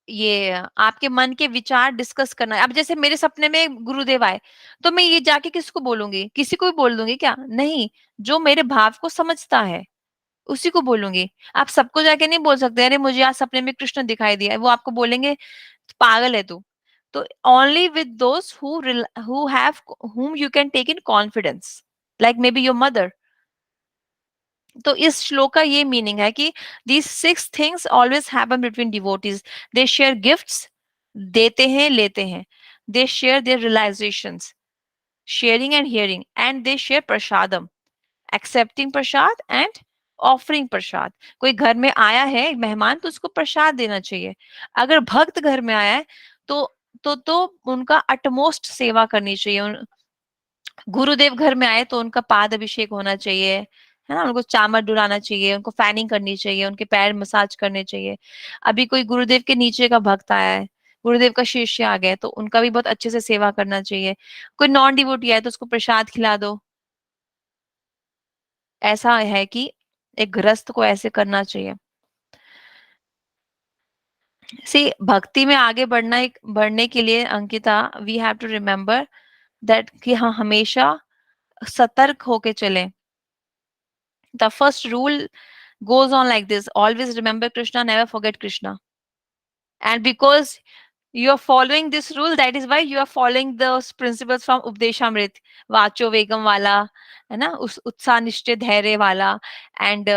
ये आपके मन के विचार डिस्कस करना है। अब जैसे मेरे सपने में गुरुदेव आए, तो मैं ये जाके किसको बोलूंगी? किसी को भी बोल दूंगी क्या? नहीं, जो मेरे भाव को समझता है उसी को बोलूंगी। आप सबको जाके नहीं बोल सकते, अरे मुझे आज सपने में कृष्ण दिखाई दिया, वो आपको बोलेंगे पागल है तू। तो only with those who have whom you can take in confidence, like maybe your mother. तो इस श्लोक का ये मीनिंग है कि these 6 things always happen between devotees. They share gifts, देते हैं लेते हैं, they share their realizations, sharing and hearing, and they share prasadam, accepting prasad and offering prasad. कोई घर में आया है मेहमान, तो उसको प्रसाद देना चाहिए। अगर भक्त घर में आया है तो तो उनका अटमोस्ट सेवा करनी चाहिए। गुरुदेव घर में आए तो उनका पाद अभिषेक होना चाहिए, है ना, उनको चामर डुलाना चाहिए, उनको फैनिंग करनी चाहिए, उनके पैर मसाज करने चाहिए। अभी कोई गुरुदेव के नीचे का भक्त आया है, गुरुदेव का शिष्य आ गया, तो उनका भी बहुत अच्छे से सेवा करना चाहिए। कोई नॉन डिवोटी आए तो उसको प्रसाद खिला दो। ऐसा है कि एक गृहस्थ को ऐसे करना चाहिए। सी, भक्ति में आगे बढ़ने के लिए Ankita, we have to remember that कि हम हमेशा सतर्क होके चलें। The first rule goes on like this: always remember Krishna, never forget Krishna. And because you are following this rule, that is why you are following those principles from Updeshamrit, Vacho Vegam wala, है ना, उस उत्साह निष्ठे धैर्य वाला। And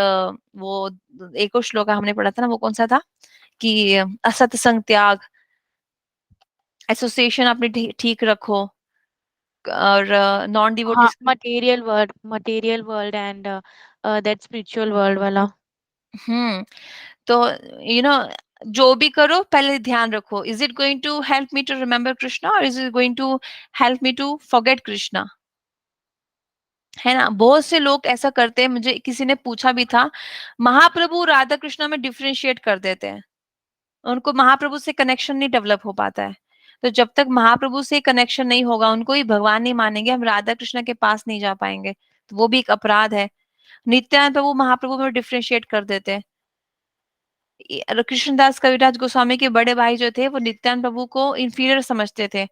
वो एक और श्लोका हमने पढ़ा था ना, वो कौन सा था कि असत संग त्याग, एसोसिएशन अपनी ठीक रखो, और नॉन
हाँ,
devotees.
material world and that spiritual world वाला।
हम्म, तो यू नो जो भी करो पहले ध्यान रखो, is it going to help me to remember Krishna, और is it going to help me to forget Krishna? है ना, बहुत से लोग ऐसा करते हैं, मुझे किसी ने पूछा भी था, महाप्रभु राधा कृष्णा में डिफरेंशिएट कर देते हैं, उनको महाप्रभु से कनेक्शन नहीं डेवलप हो पाता है। तो जब तक महाप्रभु से कनेक्शन नहीं होगा, उनको ही भगवान नहीं मानेंगे, हम राधा कृष्ण के पास नहीं जा पाएंगे, तो वो भी एक अपराध है। नित्यानंद प्रभु महाप्रभु में डिफरेंशिएट कर देते हैं। कृष्णदास कविराज गोस्वामी के बड़े भाई जो थे वो नित्यानंद प्रभु को इंफीरियर समझते थे,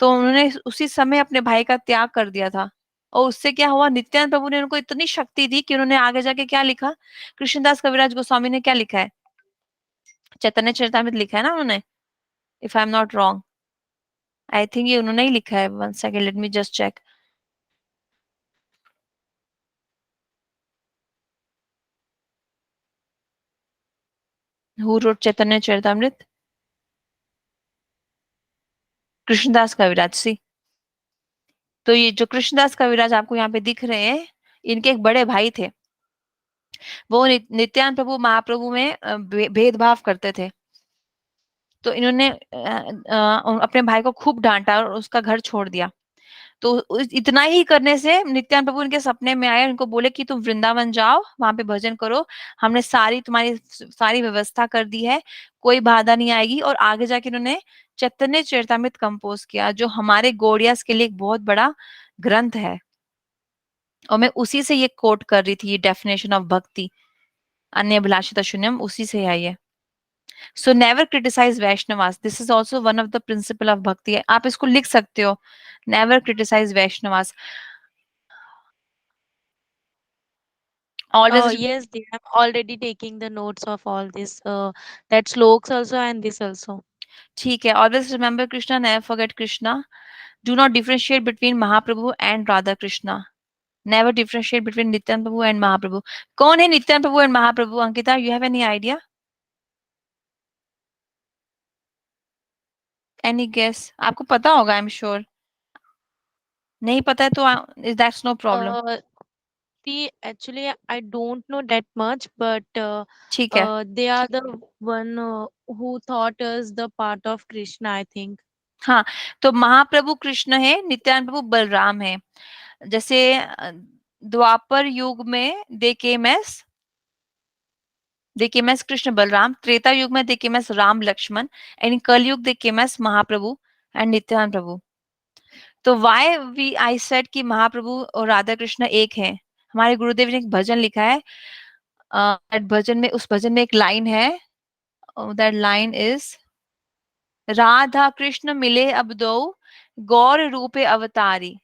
तो उन्होंने उसी समय अपने भाई का त्याग कर दिया था। और उससे क्या हुआ, नित्यानंद प्रभु ने उनको इतनी शक्ति दी कि उन्होंने आगे जाके क्या लिखा, कृष्णदास कविराज गोस्वामी ने क्या लिखा है, चैतन्य चरितामृत लिखा है ना उन्होंने, if I am not wrong. I think ये उन्होंने ही लिखा है, one second, let me just check. Who wrote Chaitanya Charitamrita? Krishnadas Kaviraj. See, तो ये जो कृष्णदास कविराज आपको यहाँ पे दिख रहे हैं, इनके एक बड़े भाई थे। वो नित्यानंद प्रभु महाप्रभु में भेदभाव करते थे। तो इन्होंने अपने भाई को खूब डांटा और उसका घर छोड़ दिया। तो इतना ही करने से नित्यानंद प्रभु उनके सपने में आए, उनको बोले कि तुम वृंदावन जाओ, वहां पे भजन करो, हमने तुम्हारी सारी व्यवस्था कर दी है, कोई बाधा नहीं आएगी। और आगे जाके इन्होंने चैतन्य चरितमृत कंपोज किया, जो हमारे गौड़ियास के लिए एक बहुत बड़ा ग्रंथ है। और मैं उसी से ये कोट कर रही थी, ये डेफिनेशन ऑफ भक्ति, अन्य अभिलाषिता शून्यम, उसी से आई है। So never criticise Vaishnavas, this is also one of the principal of bhakti. आप इसको लिख सकते हो, never criticise Vaishnavas. Always,
Yes, dear. I'm already taking the notes of all this. That sloks also and this also.
ठीक है, always remember Krishna, never forget Krishna, do not differentiate between Mahaprabhu and Radha Krishna, never differentiate between Nityananda Prabhu and Mahaprabhu. कौन है Nityananda Prabhu and Mahaprabhu? Ankita, you have any idea, any guess? आपको पता होगा, I am sure. नहीं पता है तो that's no problem.
Uh, See, actually, I don't know that much, but
ठीक है,
they are the one who taught us the part of Krishna, I think.
हाँ, तो महाप्रभु कृष्ण है, नित्यानंद प्रभु बलराम है। जैसे द्वापर युग में they came as Krishna Balram, Treta Yuga में they came as Ram Lakshman, and in Kalyug they came as Mahaprabhu and Nityananda Prabhu. तो वाई वी आई सेड कि महाप्रभु और राधा कृष्ण एक हैं। हमारे गुरुदेव ने एक भजन लिखा है, भजन में, उस भजन में एक लाइन है, that line is, Radha Krishna मिले अब दो, गौर रूपे अवतारी,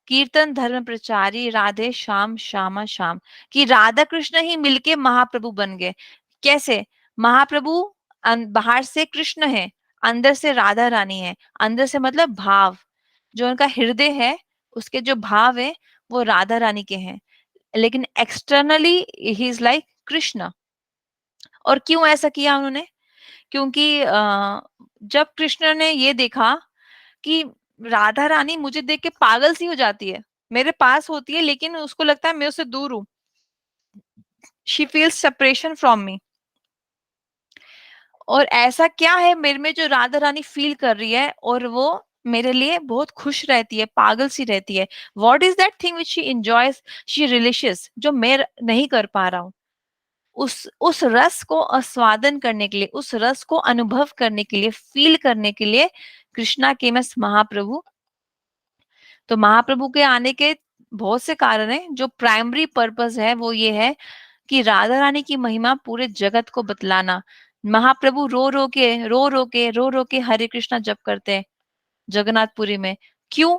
कीर्तन धर्म प्रचारी, राधे श्याम श्यामा श्याम। कि राधा कृष्ण ही मिलके महाप्रभु बन गए। कैसे? महाप्रभु बाहर से कृष्ण है, अंदर से राधा रानी है। अंदर से मतलब भाव, जो उनका हृदय है, उसके जो भाव है वो राधा रानी के हैं, लेकिन externally he is like Krishna. और क्यों ऐसा किया उन्होंने? क्योंकि जब कृष्ण ने ये देखा कि राधा रानी मुझे देख के पागल सी हो जाती है, मेरे पास होती है लेकिन उसको लगता है मैं उससे दूर हूं, she feels separation from me. और ऐसा क्या है मेरे में जो राधा रानी फील कर रही है, और वो मेरे लिए बहुत खुश रहती है, पागल सी रहती है। What is that thing which she enjoys, she relishes, जो मैं नहीं कर पा रहा हूँ? उस रस को आस्वादन करने के लिए, उस रस को अनुभव करने के लिए, फील करने के लिए कृष्णा के मस महाप्रभु। तो महाप्रभु के आने के बहुत से कारण हैं, जो प्राइमरी पर्पस है वो ये है कि राधा रानी की महिमा पूरे जगत को बतलाना। महाप्रभु रो रो के हरे कृष्णा जप करते हैं जगन्नाथपुरी में। क्यों?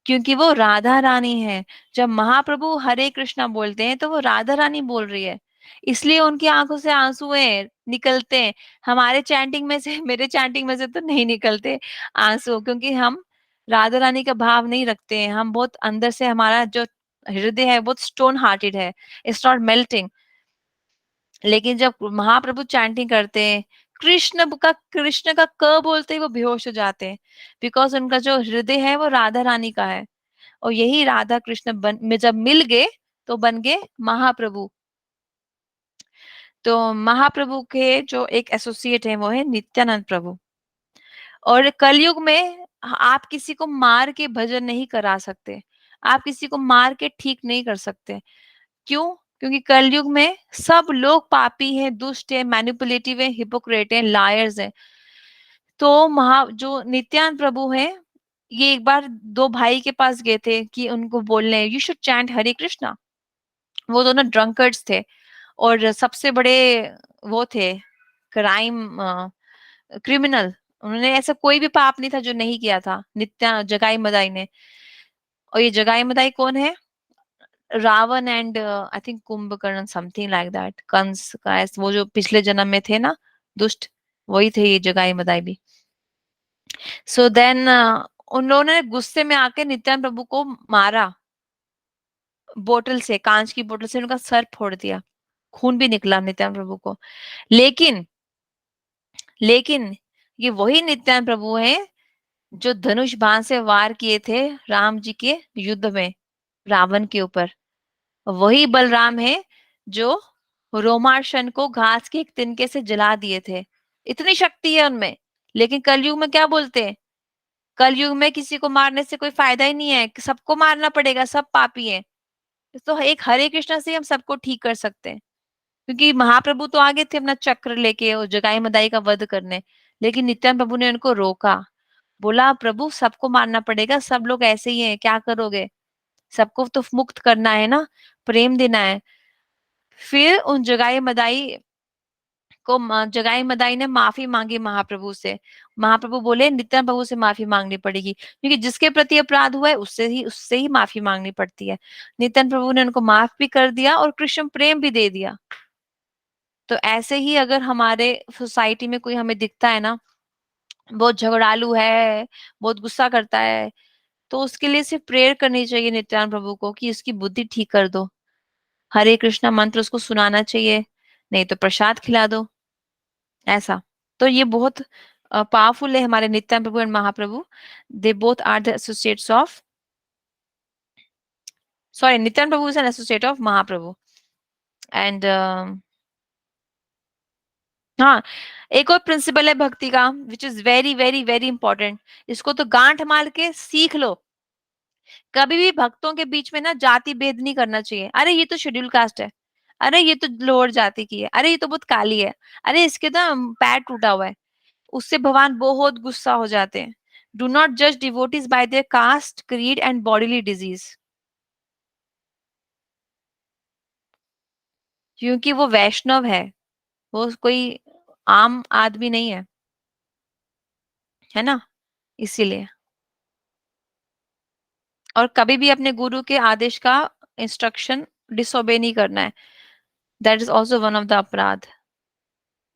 क्योंकि वो राधा रानी है। जब महाप्रभु हरे कृष्णा बोलते हैं तो वो राधा रानी बोल रही है, इसलिए उनकी आंखों से आंसू निकलते हैं। हमारे चैंटिंग में से, मेरे चैंटिंग में से तो नहीं निकलते आंसू, क्योंकि हम राधा रानी का भाव नहीं रखते हैं। हम बहुत अंदर से, हमारा जो हृदय है बहुत स्टोन हार्टेड है, इट्स नॉट मेल्टिंग। लेकिन जब महाप्रभु चैंटिंग करते हैं, कृष्ण का क बोलते ही वो बेहोश हो जाते हैं, बिकॉज उनका जो हृदय है वो राधा रानी का है। और यही राधा कृष्ण में जब मिल गए तो बन गए महाप्रभु। तो महाप्रभु के जो एक एसोसिएट है वो है नित्यानंद प्रभु। और कलयुग में आप किसी को मार के भजन नहीं करा सकते, आप किसी को मार के ठीक नहीं कर सकते। क्यों? क्योंकि कलयुग में सब लोग पापी हैं, दुष्ट हैं, मैनिपुलेटिव हैं, हिपोक्रेट हैं, लायर्स हैं। तो जो नित्यानंद प्रभु हैं, ये एक बार दो भाई के पास गए थे कि उनको बोलने, यू शुड चैंट हरे कृष्णा। वो दोनों ड्रंकर्ड्स थे और सबसे बड़े वो थे, क्राइम क्रिमिनल। उन्होंने ऐसा कोई भी पाप नहीं था जो नहीं किया था नित्या जगाई मदाई ने। और ये जगाई मदाई कौन है? Ravan and I think Kumbhakarna, something like that, Kans का वो जो पिछले जन्म में थे ना दुष्ट, वही थे ये जगाई मदाई भी। सो देन उन लोगों ने गुस्से में आके नित्यानंद प्रभु को मारा, बोतल से, कांच की बोतल से उनका सर फोड़ दिया, खून भी निकला नित्यानंद प्रभु को। लेकिन लेकिन ये वही नित्यानंद प्रभु हैं जो धनुष बाण से वार किए थे राम जी के युद्ध में रावण के ऊपर। वही बलराम है जो रोमार्शन को घास के एक तिनके से जला दिए थे। इतनी शक्ति है उनमें। लेकिन कलयुग में क्या बोलते हैं? कलयुग में किसी को मारने से कोई फायदा ही नहीं है, सबको मारना पड़ेगा, सब पापी है। तो एक हरे कृष्णा से हम सबको ठीक कर सकते हैं। क्योंकि महाप्रभु तो आगे थे अपना चक्र लेके और जगाई मदाई का वध करने, लेकिन नित्यानंद प्रभु ने उनको रोका। बोला प्रभु सबको मारना पड़ेगा, सब लोग ऐसे ही हैं, क्या करोगे? सबको तो मुक्त करना है ना, प्रेम देना है। फिर उन जगाई मदाई को जगाई मदाई ने माफी मांगी महाप्रभु से। महाप्रभु बोले नित्यानंद प्रभु से माफी मांगनी पड़ेगी, क्योंकि जिसके प्रति अपराध हुआ है उससे ही माफी मांगनी पड़ती है। नित्यानंद प्रभु ने उनको माफ भी कर दिया और कृष्ण प्रेम भी दे दिया। तो ऐसे ही अगर हमारे सोसाइटी में कोई हमें दिखता है ना, बहुत झगड़ालू है, बहुत गुस्सा करता है, तो उसके लिए सिर्फ प्रेयर करनी चाहिए नित्यानंद प्रभु को कि उसकी बुद्धि ठीक कर दो। हरे कृष्णा मंत्र उसको सुनाना चाहिए, नहीं तो प्रसाद खिला दो, ऐसा। तो ये बहुत पावरफुल है हमारे Nityananda Prabhu and Mahaprabhu. They both are the associates of, sorry, Nityananda Prabhu is an associate of Mahaprabhu. And हाँ, एक और प्रिंसिपल है भक्ति का which is very very very important. इसको तो गांठ मार के सीख लो। कभी भी भक्तों के बीच में ना जाति भेद नहीं करना चाहिए। अरे ये तो शेड्यूल कास्ट है, अरे ये तो लोअर जाति की है, अरे ये तो बहुत काली है, अरे इसके तो पैर टूटा हुआ है। उससे भगवान बहुत गुस्सा हो जाते हैं। डू नॉट जज devotees bye their caste, creed and bodily disease. क्योंकि वो वैष्णव है, वो कोई आम आदमी नहीं है ना, इसीलिए। और कभी भी अपने गुरु के आदेश का इंस्ट्रक्शन डिसोबे नहीं करना है। That is also one of the अपराध।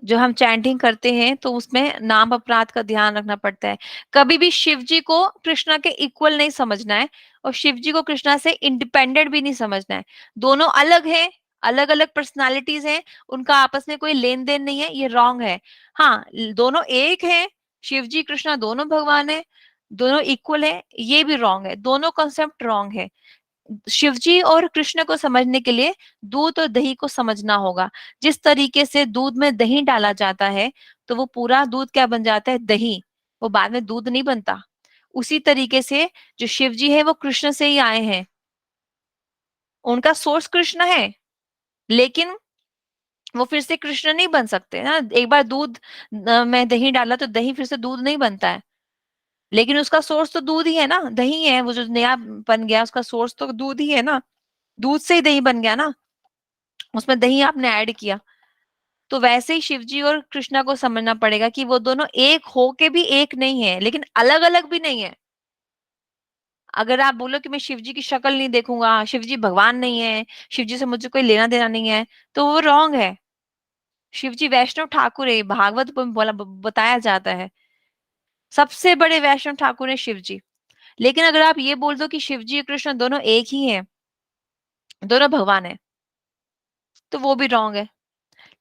जो हम चैंटिंग करते हैं तो उसमें नाम अपराध का ध्यान रखना पड़ता है। कभी भी शिव जी को कृष्णा के इक्वल नहीं समझना है, और शिव जी को कृष्णा से इंडिपेंडेंट भी नहीं समझना है। दोनों अलग हैं, अलग अलग पर्सनालिटीज हैं, उनका आपस में कोई लेन देन नहीं है, ये रॉन्ग है। हाँ, दोनों एक हैं, शिव जी कृष्णा दोनों भगवान है, दोनों इक्वल है, ये भी रॉन्ग है। दोनों कॉन्सेप्ट रॉन्ग है। शिवजी और कृष्ण को समझने के लिए दूध और दही को समझना होगा। जिस तरीके से दूध में दही डाला जाता है तो वो पूरा दूध क्या बन जाता है? दही। वो बाद में दूध नहीं बनता। उसी तरीके से जो शिवजी है वो कृष्ण से ही आए हैं, उनका सोर्स कृष्ण है, लेकिन वो फिर से कृष्ण नहीं बन सकते ना। एक बार दूध में दही डाला तो दही फिर से दूध नहीं बनता है, लेकिन उसका सोर्स तो दूध ही है ना, दही है। वो जो नया बन गया उसका सोर्स तो दूध ही है ना, दूध से ही दही बन गया ना, उसमें दही आपने ऐड किया। तो वैसे ही शिवजी और कृष्णा को समझना पड़ेगा कि वो दोनों एक हो के भी एक नहीं है, लेकिन अलग अलग भी नहीं है। अगर आप बोलो कि मैं शिवजी की शक्ल नहीं देखूंगा, शिवजी भगवान नहीं है, शिवजी से मुझे कोई लेना देना नहीं है, तो वो रॉन्ग है। शिवजी वैष्णव ठाकुर है, भागवत में बोला बताया जाता है, सबसे बड़े वैष्णव ठाकुर है शिवजी। लेकिन अगर आप ये बोल दो कि शिवजी और कृष्ण दोनों एक ही है, दोनों भगवान है, तो वो भी रॉन्ग है।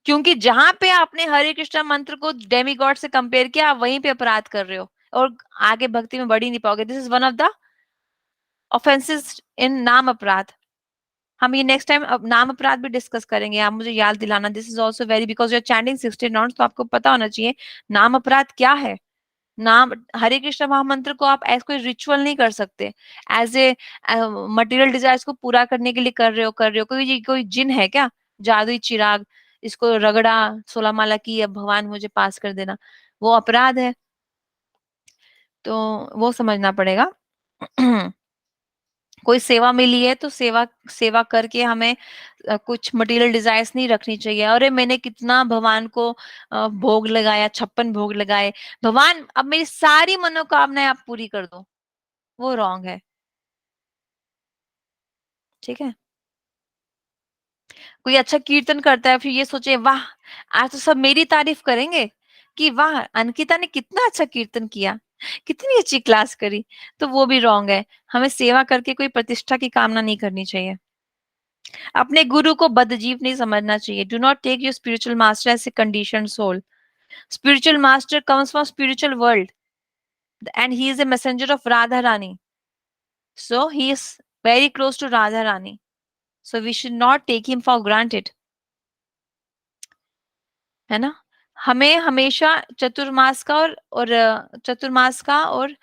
क्योंकि जहां पे आपने हरे कृष्णा मंत्र को डेमी गॉड से कंपेयर किया, आप वहीं पे अपराध कर रहे हो और आगे भक्ति में बढ़ ही नहीं पाओगे। This is one of the offences in नाम अपराध। हम ये नेक्स्ट टाइम नाम अपराध भी डिस्कस करेंगे, आप मुझे याद दिलाना। This is also very, because your chanting 16 rounds, तो आपको पता होना चाहिए नाम अपराध क्या है। नाम हरे कृष्ण महामंत्र को आप एज कोई रिचुअल नहीं कर सकते, एज ए मटेरियल डिजायर्स को पूरा करने के लिए कर रहे हो। कोई जिन है क्या, जादुई चिराग, इसको रगड़ा 16 माला की, अब भगवान मुझे पास कर देना, वो अपराध है। तो वो समझना पड़ेगा। कोई सेवा मिली है तो सेवा सेवा करके हमें कुछ मटेरियल डिजायर्स नहीं रखनी चाहिए। अरे मैंने कितना भगवान को भोग लगाया, 56 भोग लगाए, भगवान अब मेरी सारी मनोकामनाएं आप पूरी कर दो, वो रॉन्ग है। ठीक है। कोई अच्छा कीर्तन करता है, फिर ये सोचे वाह आज तो सब मेरी तारीफ करेंगे कि वाह अंकिता ने कितना अच्छा कीर्तन किया, कितनी अच्छी क्लास करी, तो वो भी रॉन्ग है। हमें सेवा करके कोई प्रतिष्ठा की कामना नहीं करनी चाहिए। अपने गुरु को बदजीव नहीं समझना चाहिए. Do not take your spiritual master as a condition soul. Spiritual master comes from spiritual world and he is a messenger of Radha Rani. So he is very close to Radha Rani. So we should not take him for granted. है ना? हमें हमेशा चतुर्मास का चतुर्मास का और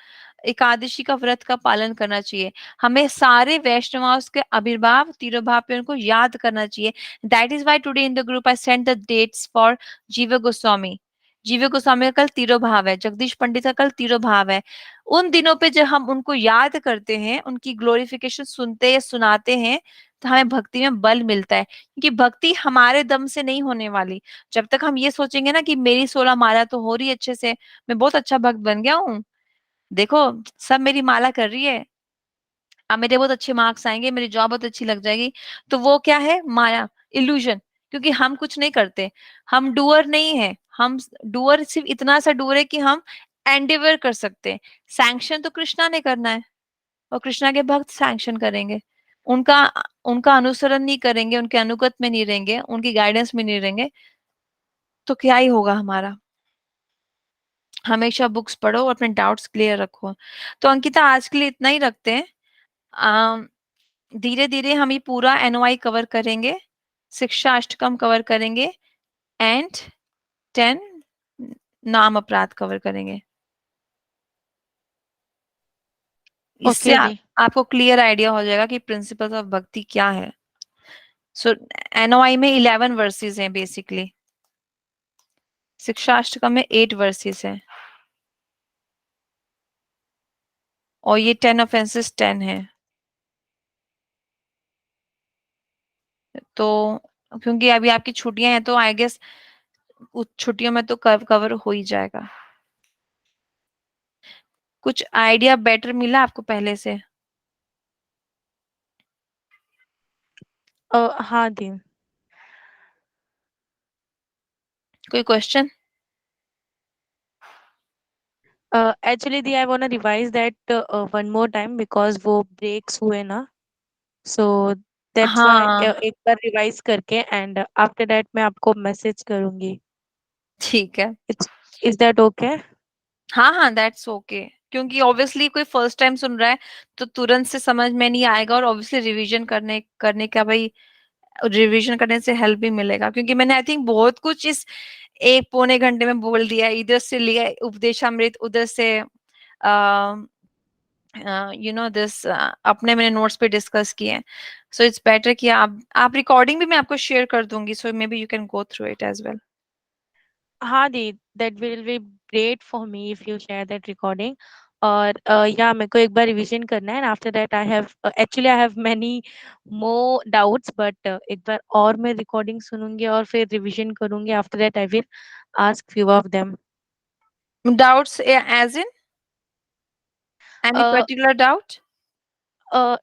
एकादशी का व्रत का पालन करना चाहिए. हमें सारे वैष्णवाओं के आविर्भाव तिरोभाव पे उनको याद करना चाहिए. That is why today in the group I send the dates for Jiva Goswami. जीव गोस्वामी का कल तिरोभाव है, जगदीश पंडित का कल तिरोभाव है. उन दिनों पे जब हम उनको याद करते हैं, उनकी ग्लोरिफिकेशन सुनते या सुनाते हैं, तो हमें भक्ति में बल मिलता है. क्योंकि भक्ति हमारे दम से नहीं होने वाली. जब तक हम ये सोचेंगे ना कि मेरी 16 माला तो हो रही है अच्छे से, मैं बहुत अच्छा भक्त बन गया हूँ, देखो सब मेरी माला कर रही है, अब मेरे बहुत अच्छे मार्क्स आएंगे, मेरी जॉब बहुत अच्छी लग जाएगी, तो वो क्या है? माया, इल्यूजन. क्योंकि हम कुछ नहीं करते, हम डूअर नहीं है. हम डूअर सिर्फ इतना सा डूअर है कि हम एंडेवर कर सकते हैं. सैंक्शन तो कृष्णा ने करना है, और कृष्णा के भक्त सैंक्शन करेंगे. उनका उनका अनुसरण नहीं करेंगे, उनके अनुगत में नहीं रहेंगे, उनकी गाइडेंस में नहीं रहेंगे, तो क्या ही होगा हमारा. हमेशा बुक्स पढ़ो और अपने डाउट्स क्लियर रखो. तो अंकिता आज के लिए इतना ही रखते हैं. धीरे धीरे हम ये पूरा एनओआई कवर करेंगे, शिक्षा अष्टकम कवर करेंगे, एंड 10 नाम अपराध कवर करेंगे. इससे
ओके जी.
आपको क्लियर आइडिया हो जाएगा कि प्रिंसिपल्स ऑफ भक्ति क्या है. सो एनओआई में 11 वर्सेस हैं बेसिकली, शिक्षा अष्टकम में 8 वर्सेस हैं, और ये 10 ऑफेंसेस 10 है. तो क्योंकि अभी आपकी छुट्टियां हैं, तो आई गेस छुट्टियों में तो कवर हो ही जाएगा. कुछ आइडिया बेटर मिला आपको पहले से?
हाँ दी.
कोई question?
Actually the I want revise that one more time because वो ब्रेक्स हुए ना. सो दैट्स व्हाई
हाँ
एक बार रिवाइज करके एंड आफ्टर दैट मैं आपको मैसेज करूंगी.
ठीक है.
It's is that okay?
हाँ हाँ, दैट्स ओके. क्योंकि ऑब्वियसली कोई फर्स्ट टाइम सुन रहा है तो तुरंत से समझ में नहीं आएगा, और ऑब्वियसली रिवीजन करने करने का भाई, रिवीजन करने से हेल्प भी मिलेगा. क्योंकि मैंने आई थिंक बहुत कुछ इस 1 पौने घंटे में बोल दिया. इधर से लिया उपदेशामृत, उधर से दिस अपने मैंने नोट्स पे डिस्कस किए हैं. सो इट्स बेटर कि आप रिकॉर्डिंग भी मैं आपको शेयर कर दूंगी, so maybe you can go through it as well.
हाँ दी, that will be great for me if you share that recording. और या मेरे को एक बार रिवीजन करना है. After that I have actually I have many more doubts, but एक बार और मैं रिकॉर्डिंग सुनूंगी और फिर रिवीजन करूंगी. After that I will ask few of them.
Doubts as in any particular doubt?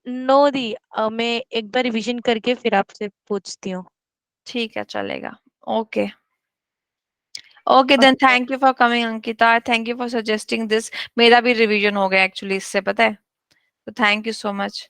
No दी, मैं एक बार रिवीजन करके फिर आपसे पूछती हूँ.
ठीक है, चलेगा. Okay. Okay then,
okay.
Thank you for coming Ankita, thank you for suggesting this. मेरा भी रिवीजन हो गया एक्चुअली इससे, पता है. तो थैंक यू सो मच.